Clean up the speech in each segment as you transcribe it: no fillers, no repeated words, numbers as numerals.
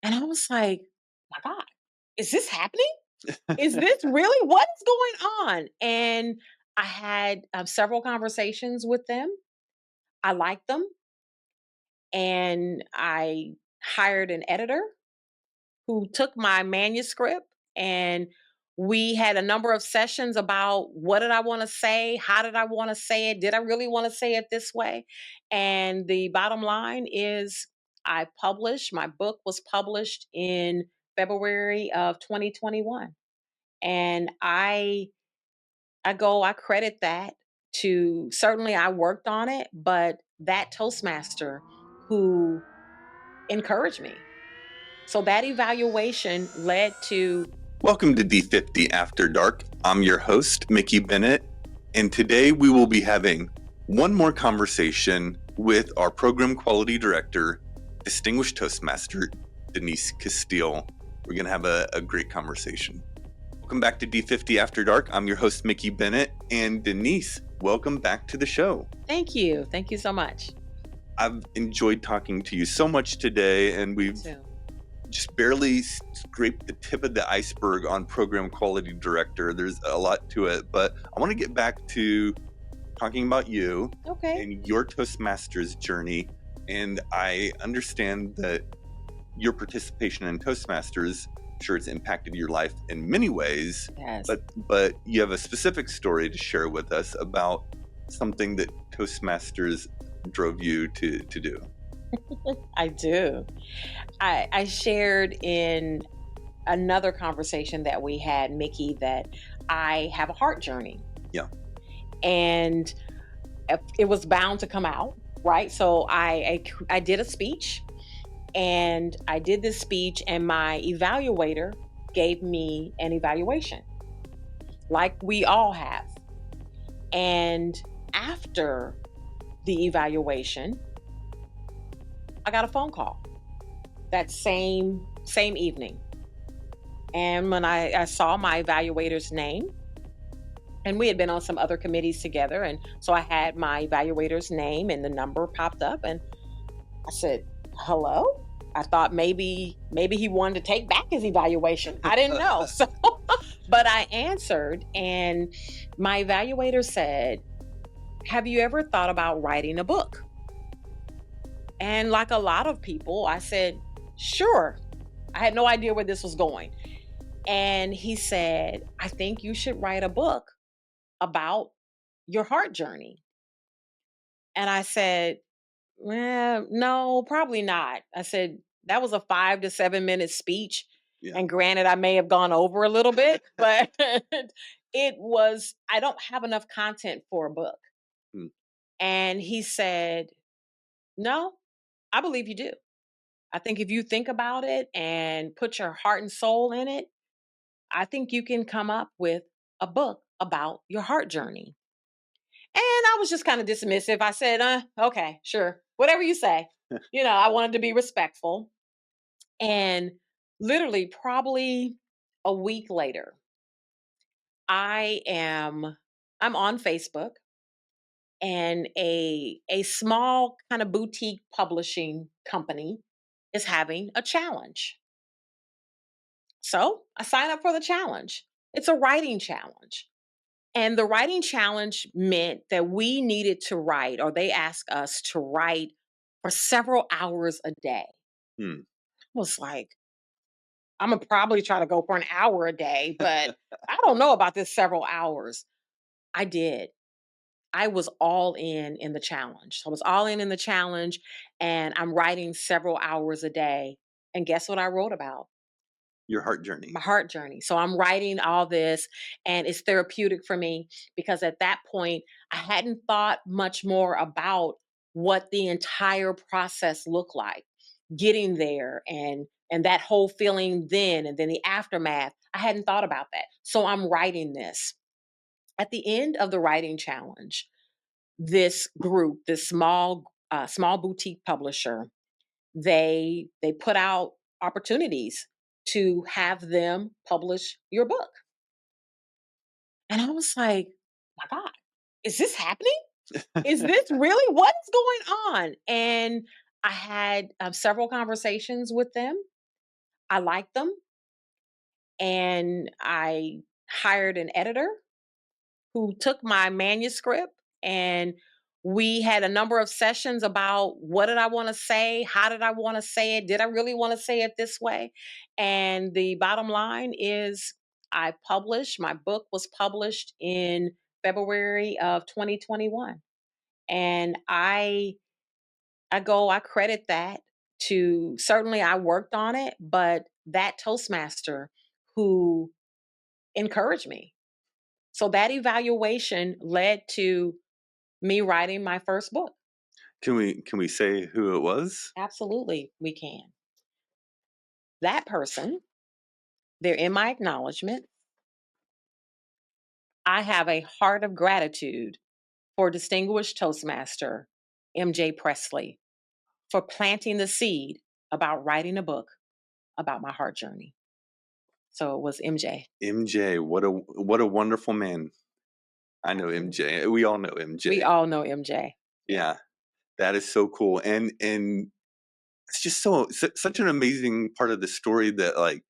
And I was like, my God, is this happening? Is this really what is going on? And I had several conversations with them. I liked them. And I hired an editor who took my manuscript, and we had a number of sessions about what did I want to say? How did I want to say it? Did I really want to say it this way? And the bottom line is my book was published in February of 2021. And I credit that to, certainly I worked on it, but that Toastmaster who encouraged me. So that evaluation led to. Welcome to D50 After Dark. I'm your host, Mickey Bennett, and today we will be having one more conversation with our program quality director, distinguished Toastmaster, Denise Castile. We're going to have a great conversation. Welcome back to D50 After Dark. I'm your host, Mickey Bennett, and Denise, welcome back to the show. Thank you. Thank you so much. I've enjoyed talking to you so much today, and we've just barely scraped the tip of the iceberg on program quality director. There's a lot to it, but I want to get back to talking about you and your Toastmasters journey. And I understand that your participation in Toastmasters, I'm sure it's impacted your life in many ways. Yes. But you have a specific story to share with us about something that Toastmasters drove you to do. I do. I shared in another conversation that we had, Mickey, that I have a heart journey. Yeah. And it was bound to come out, right? So I did a speech, and I did this speech, and my evaluator gave me an evaluation, like we all have. And after the evaluation, I got a phone call that same evening. And when I saw my evaluator's name, and we had been on some other committees together, and so I had my evaluator's name and the number popped up, and I said, hello? I thought maybe he wanted to take back his evaluation. I didn't know. So, but I answered, and my evaluator said, have you ever thought about writing a book? And like a lot of people, I said, sure. I had no idea where this was going. And he said, I think you should write a book about your heart journey. And I said, well, no, probably not. I said, that was a 5 to 7 minute speech. Yeah. And granted, I may have gone over a little bit, but I don't have enough content for a book. And he said, no, I believe you do. I think if you think about it and put your heart and soul in it, I think you can come up with a book about your heart journey. And I was just kind of dismissive. I said, okay, sure, whatever you say. I wanted to be respectful. And literally probably a week later, I'm on Facebook, and a small kind of boutique publishing company is having a challenge. So I signed up for the challenge. It's a writing challenge. And the writing challenge meant that we needed to write, or they asked us to write for several hours a day. I was like, I'm going to probably try to go for an hour a day, but I don't know about this several hours. I did. I was all in the challenge. I was all in the challenge, and I'm writing several hours a day. And guess what I wrote about? Your heart journey. My heart journey. So I'm writing all this, and it's therapeutic for me because at that point, I hadn't thought much more about what the entire process looked like, getting there and that whole feeling then, and then the aftermath. I hadn't thought about that. So I'm writing this. At the end of the writing challenge, this group, this small boutique publisher, they put out opportunities to have them publish your book. And I was like, my God, is this happening? Is this really what is going on? And I had several conversations with them. I liked them, and I hired an editor who took my manuscript, and we had a number of sessions about what did I want to say? How did I want to say it? Did I really want to say it this way? And the bottom line is my book was published in February of 2021. And I credit that to, certainly I worked on it, but that Toastmaster who encouraged me. So that evaluation led to me writing my first book. Can we say who it was? Absolutely, we can. That person, they're in my acknowledgement. I have a heart of gratitude for distinguished Toastmaster MJ Presley for planting the seed about writing a book about my heart journey. So it was MJ. MJ, what a wonderful man. I know Absolutely. MJ. We all know MJ. We all know MJ. Yeah. That is so cool. And it's just such an amazing part of the story that, like,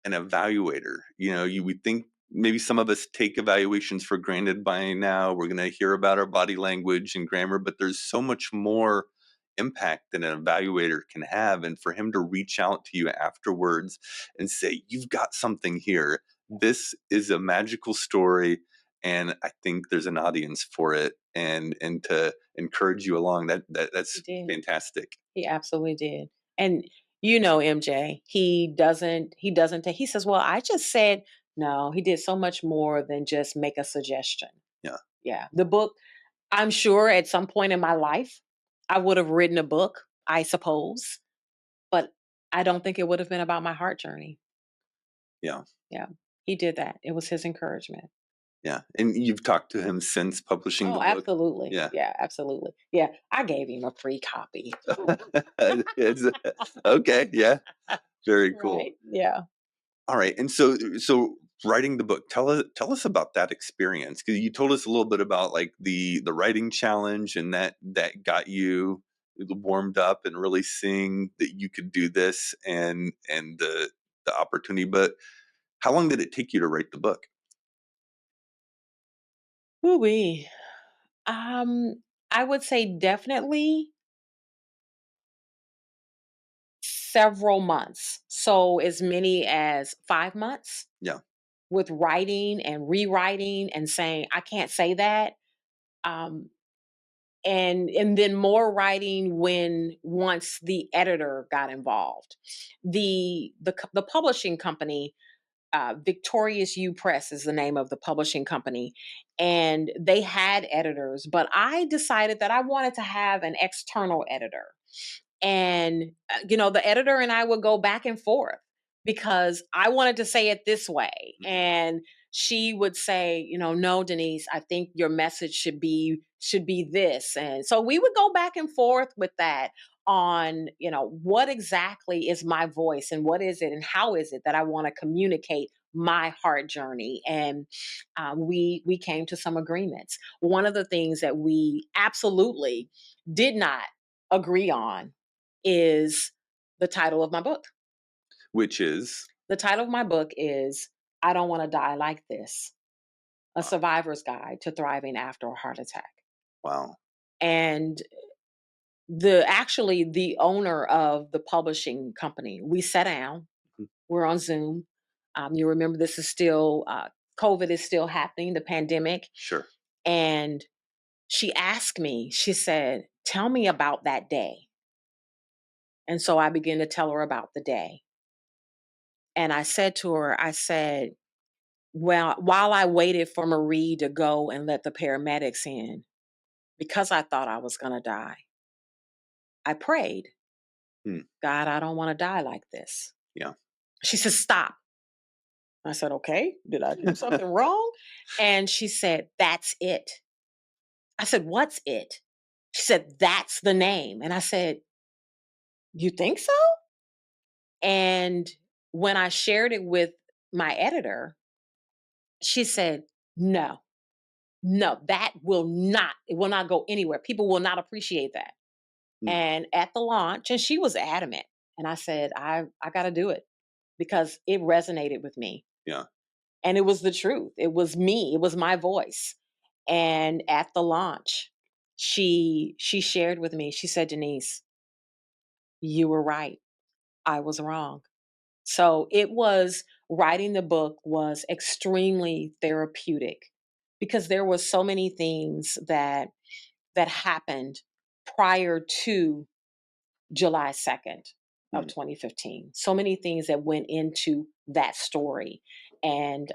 an evaluator, you would think maybe some of us take evaluations for granted by now. We're going to hear about our body language and grammar, but there's so much more impact that an evaluator can have. And for him to reach out to you afterwards and say, you've got something here, this is a magical story, and I think there's an audience for it, and to encourage you along, that's fantastic. He absolutely did. And MJ, he says, well, I just said, no, he did so much more than just make a suggestion. Yeah. Yeah. The book, I'm sure at some point in my life, I would have written a book, I suppose, but I don't think it would have been about my heart journey. Yeah. Yeah. He did that. It was his encouragement. Yeah. And you've talked to him since publishing the book? Absolutely. Yeah. Yeah, absolutely. Yeah. I gave him a free copy. Okay. Yeah. Very cool. Right? Yeah. All right. And so writing the book, tell us about that experience, because you told us a little bit about, like, the writing challenge, and that got you warmed up and really seeing that you could do this, and the opportunity. But how long did it take you to write the book? Ooh-wee. I would say definitely several months. So as many as 5 months. Yeah. With writing and rewriting and saying, I can't say that. Um, and then more writing once the editor got involved. The publishing company, Victorious U Press is the name of the publishing company, and they had editors, but I decided that I wanted to have an external editor. And the editor and I would go back and forth because I wanted to say it this way, and she would say, no, Denise, I think your message should be this. And so we would go back and forth with that on, what exactly is my voice, and what is it, and how is it that I want to communicate my heart journey. And we came to some agreements. One of the things that we absolutely did not agree on is the title of my book. Which is? The title of my book is I Don't Want to Die Like This, a survivor's guide to thriving after a heart attack. Wow. And the owner of the publishing company, we sat down, we're on Zoom. You remember this is still, COVID is still happening, the pandemic. Sure. And she asked me, she said, tell me about that day. And so I began to tell her about the day. And I said to her, well, while I waited for Marie to go and let the paramedics in, because I thought I was going to die, I prayed, God, I don't want to die like this. Yeah. She said, stop. I said, okay, did I do something wrong? And she said, that's it. I said, what's it? She said, that's the name. And I said, you think so? And when I shared it with my editor, she said, no, it will not go anywhere. People will not appreciate that. And at the launch, and she was adamant. And I said, I got to do it. because it resonated with me. Yeah. And it was the truth. It was me. It was my voice. And at the launch, she shared with me. She said, "Denise, you were right. I was wrong." So it was writing the book was extremely therapeutic because there were so many things that happened prior to July 2nd of Mm. 2015. So many things that went into that story. And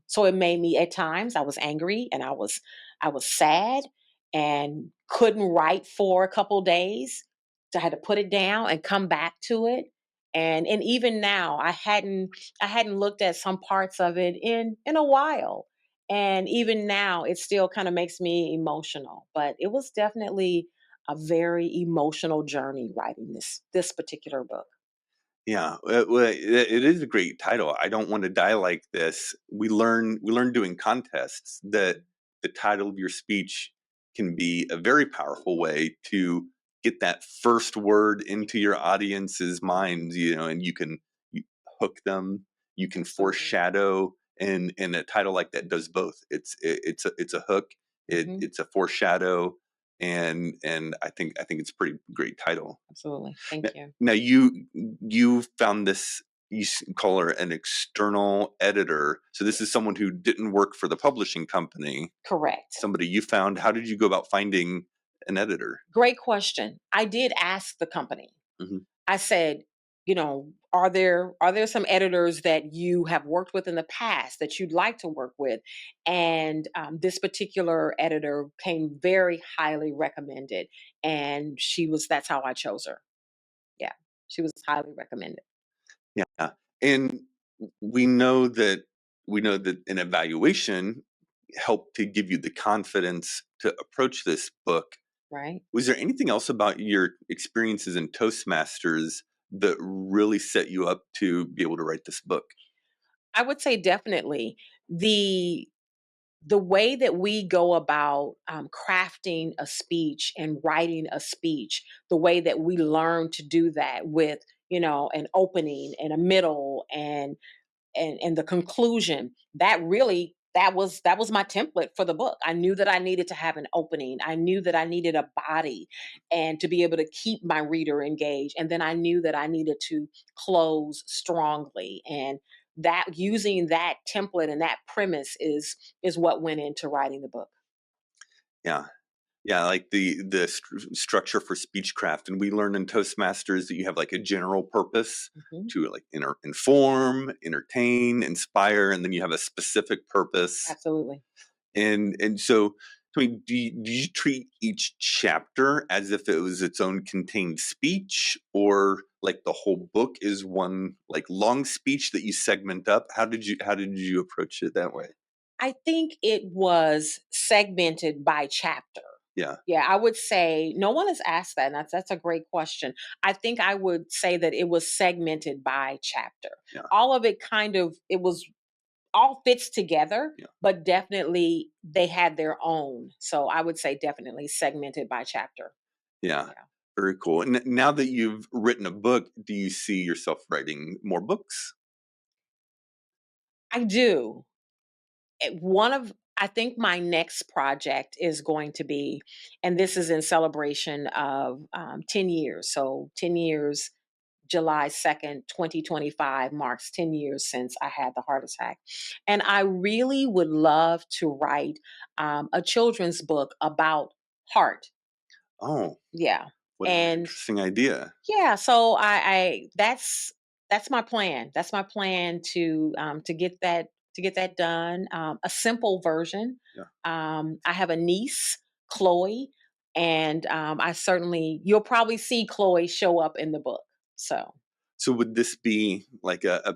so it made me, at times I was angry and I was sad and couldn't write for a couple days. So I had to put it down and come back to it. And even now I hadn't looked at some parts of it in a while. And even now it still kind of makes me emotional. But it was definitely a very emotional journey writing this particular book. Yeah, well, it is a great title. I don't want to die like this. We learn doing contests that the title of your speech can be a very powerful way to get that first word into your audience's minds. And you hook them. You can Absolutely. foreshadow, and a title like that does both. It's a hook. Hmm. It's a foreshadow, and I think it's a pretty great title. Absolutely. Thank Now, you. now you found this. Call her an external editor. So this is someone who didn't work for the publishing company. Correct. Somebody you found. How did you go about finding an editor? Great question. I did ask the company. Hmm. I said, are there some editors that you have worked with in the past that you'd like to work with? And this particular editor came very highly recommended, and that's how I chose her. Yeah, she was highly recommended. Yeah, and we know that an evaluation helped to give you the confidence to approach this book. Right. Was there anything else about your experiences in Toastmasters that really set you up to be able to write this book? I would say definitely the the way that we go about crafting a speech and writing a speech, the way that we learn to do that with an opening and a middle and the conclusion, that was my template for the book. I knew that I needed to have an opening. I knew that I needed a body and to be able to keep my reader engaged, and then I knew that I needed to close strongly. And that using that template and that premise is what went into writing the book. Yeah. Yeah, like the structure for speechcraft, and we learned in Toastmasters that you have like a general purpose Mhm. to like inform, entertain, inspire, and then you have a specific purpose. Absolutely. And so, I mean, do you treat each chapter as if it was its own contained speech, or like the whole book is one like long speech that you segment up? How did you approach it that way? I think it was segmented by chapter. Yeah, Yeah, I would say no one has asked that, and that's a great question. I think I would say that it was segmented by chapter. yeah, All of it kind of it was all fits together, yeah, but definitely they had their own. So I would say definitely segmented by chapter. yeah. Yeah. Very cool. And now that you've written a book, do you see yourself writing more books? I do. One of I think my next project is going to be, and this is in celebration of 10 years. So 10 years, July 2nd, 2025 marks 10 years since I had the heart attack. And I really would love to write a children's book about heart. Oh, Yeah. what an And interesting idea. yeah, so I that's my plan. That's my plan to get that done. A simple version. Yeah. I have a niece, Chloe, and I certainly you'll probably see Chloe show up in the book. So So would this be like a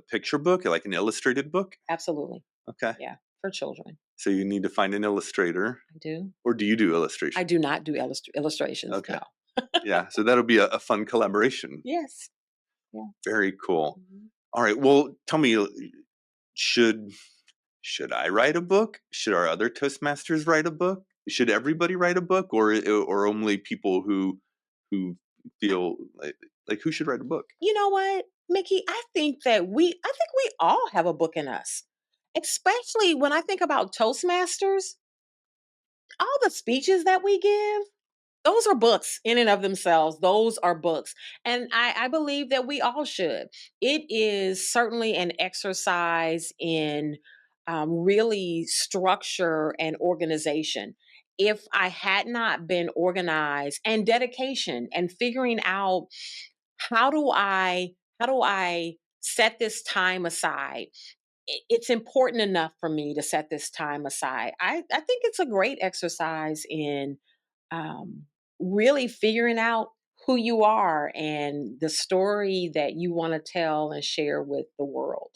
picture book, like an illustrated book? absolutely, Okay. yeah, for children. So you need to find an illustrator, I do. or do you do I illustration? do not do illustrations. Okay. No. Yeah. So that'll be a fun collaboration. Yes. Yeah. Very cool. Mhm. All right. Well, tell me, should should I write a book? Should our other Toastmasters write a book? Should everybody write a book, or only people who feel Like, who should write a book? You know what, Mickey? I think we all have a book in us. Especially when I think about Toastmasters, all the speeches that we give, those are books in and of themselves. Those are books. And I believe that we all should. It is certainly an exercise in really structure and organization. If I had not been organized and dedication and figuring out how do I set this time aside, it's important enough for me to set this time aside. I think it's a great exercise in um, really figuring out who you are and the story that you want to tell and share with the world.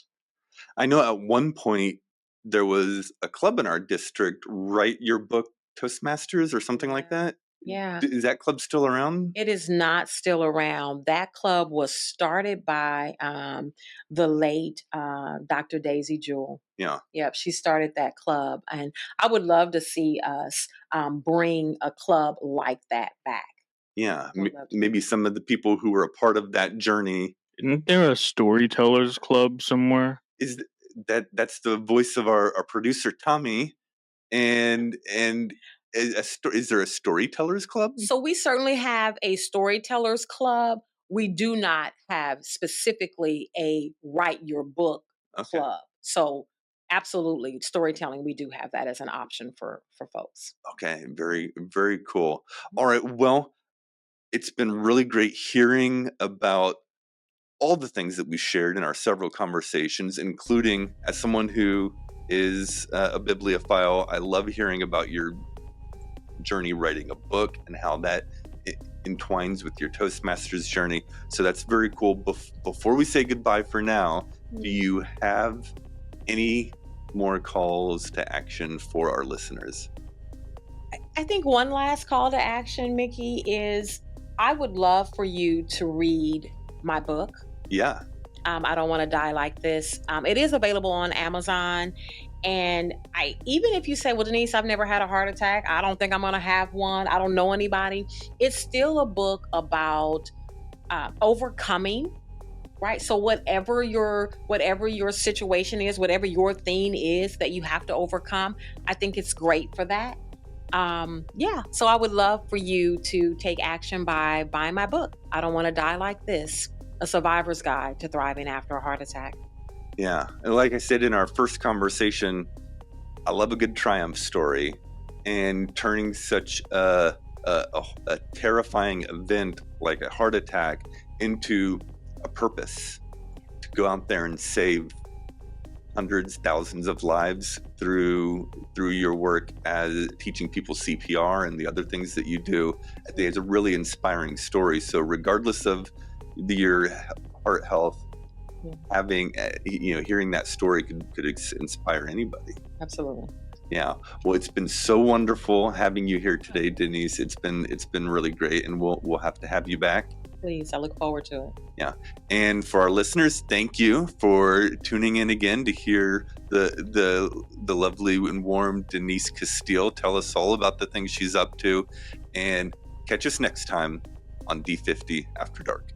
I know at one point there was a club in our district, Write Your Book Toastmasters or something like that. Yeah. Is that club still around? It is not still around. That club was started by the late Dr. Daisy Jewell. Yeah. Yep, she started that club. And I would love to see us bring a club like that back. Yeah. Maybe some of the people who were a part of that journey. Isn't there a storytellers club somewhere? That's the voice of our producer, Tommy. And is there a storytellers club? So we certainly have a storytellers club. We do not have specifically a write your book club. So absolutely, storytelling, we do have that as an option for folks. Okay, very, very cool. All right, well, it's been really great hearing about all the things that we shared in our several conversations, including as someone who is a bibliophile, I love hearing about your journey writing a book and how that entwines with your Toastmasters journey. So that's very cool. Before we say goodbye for now, do you have any more calls to action for our listeners? I think one last call to action, Mickey, is I would love for you to read my book. Yeah. I Don't Want to Die Like This. It is available on Amazon. And even if you say, well, Denise, I've never had a heart attack. I don't think I'm going to have one. I don't know anybody. It's still a book about overcoming, right? So whatever your situation is, whatever your theme is that you have to overcome, I think it's great for that. So I would love for you to take action by buying my book, I Don't Want to Die Like This, A Survivor's Guide to Thriving After a Heart Attack. Yeah. And like I said in our first conversation, I love a good triumph story, and turning such a terrifying event like a heart attack into a purpose to go out there and save hundreds, thousands of lives through your work as teaching people CPR and the other things that you do. I think it's a really inspiring story. So regardless of your heart health, having hearing that story could inspire anybody. Absolutely. Yeah. Well, it's been so wonderful having you here today, Denise. It's been really great, and we'll have to have you back. Please, I look forward to it. Yeah. And for our listeners, thank you for tuning in again to hear the lovely and warm Denise Castile tell us all about the things she's up to. And catch us next time on D50 After Dark.